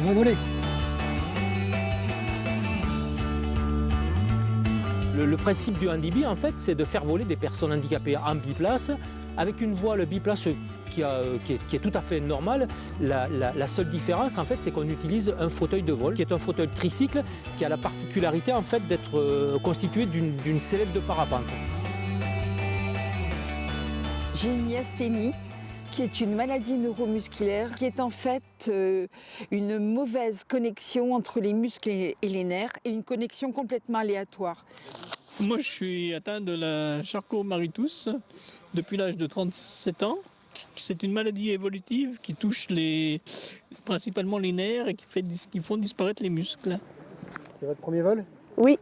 va voler. Le principe du handi-bi, en fait, c'est de faire voler des personnes handicapées en biplace avec une voile biplace qui est tout à fait normale. La seule différence, en fait, c'est qu'on utilise un fauteuil de vol, qui est un fauteuil tricycle, qui a la particularité, en fait, d'être constitué d'une sellette de parapente. J'ai une myasthénie, qui est une maladie neuromusculaire, qui est en fait une mauvaise connexion entre les muscles et les nerfs, et une connexion complètement aléatoire. Moi, je suis atteint de la Charcot-Marie-Tooth depuis l'âge de 37 ans. C'est une maladie évolutive qui touche principalement les nerfs et qui font disparaître les muscles. C'est votre premier vol? Oui,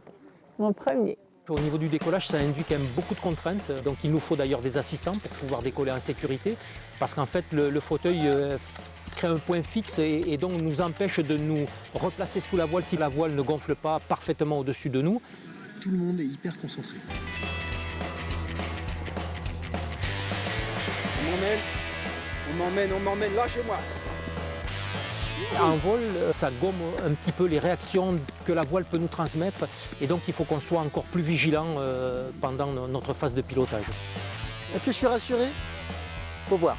mon premier. Au niveau du décollage, ça induit quand même beaucoup de contraintes. Donc il nous faut d'ailleurs des assistants pour pouvoir décoller en sécurité. Parce qu'en fait, le fauteuil crée un point fixe et donc nous empêche de nous replacer sous la voile si la voile ne gonfle pas parfaitement au-dessus de nous. Tout le monde est hyper concentré. On m'emmène, lâchez-moi. En vol, ça gomme un petit peu les réactions que la voile peut nous transmettre et donc il faut qu'on soit encore plus vigilant pendant notre phase de pilotage. Est-ce que je suis rassuré? Faut voir.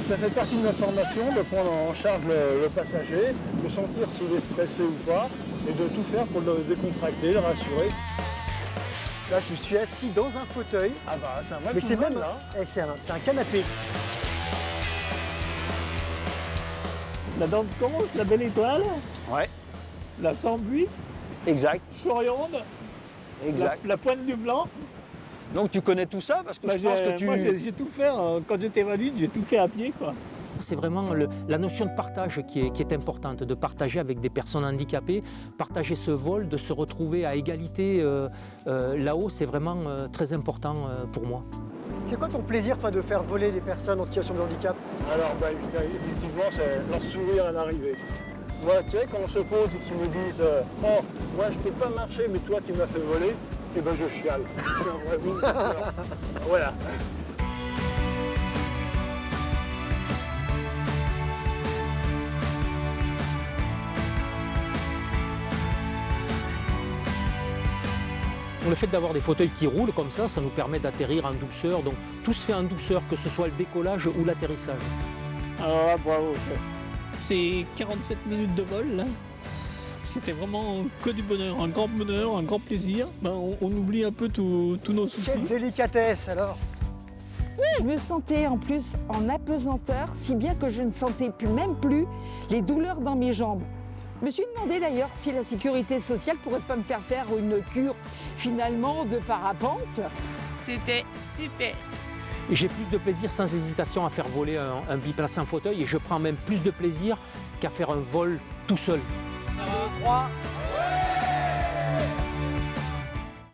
Ça fait partie de notre formation de prendre en charge le passager, de sentir s'il est stressé ou pas, et de tout faire pour le décontracter, le rassurer. Là, je suis assis dans un fauteuil. Ah bah, c'est un vrai Mais coup c'est de main, même là. c'est un canapé. La dent de conche, la belle étoile, Ouais, la Sambuie, exact, Choriande, exact. la pointe du Vlan. Donc tu connais tout ça parce que Bah, je pense que tu... Moi, j'ai tout fait. Quand j'étais valide, j'ai tout fait à pied, quoi. C'est vraiment la notion de partage qui est importante, de partager avec des personnes handicapées, partager ce vol, de se retrouver à égalité là-haut, c'est vraiment très important pour moi. C'est quoi ton plaisir, toi, de faire voler des personnes en situation de handicap? Alors, bah, effectivement, c'est leur sourire à l'arrivée. Moi, tu sais, quand on se pose et qu'ils me disent « Oh, moi, je peux pas marcher, mais toi, tu m'as fait voler », et ben je chiale. Je suis un vrai bout. Voilà. Le fait d'avoir des fauteuils qui roulent comme ça nous permet d'atterrir en douceur. Donc tout se fait en douceur, que ce soit le décollage ou l'atterrissage. Alors là, bravo. C'est 47 minutes de vol, là. C'était vraiment que du bonheur, un grand plaisir. Ben, on oublie un peu tous nos soucis. Quelle délicatesse, alors! Je me sentais en plus en apesanteur, si bien que je ne sentais même plus les douleurs dans mes jambes. Je me suis demandé d'ailleurs si la sécurité sociale pourrait pas me faire une cure finalement de parapente. C'était super. J'ai plus de plaisir sans hésitation à faire voler un biplace en fauteuil et je prends même plus de plaisir qu'à faire un vol tout seul. 1, 2, 3.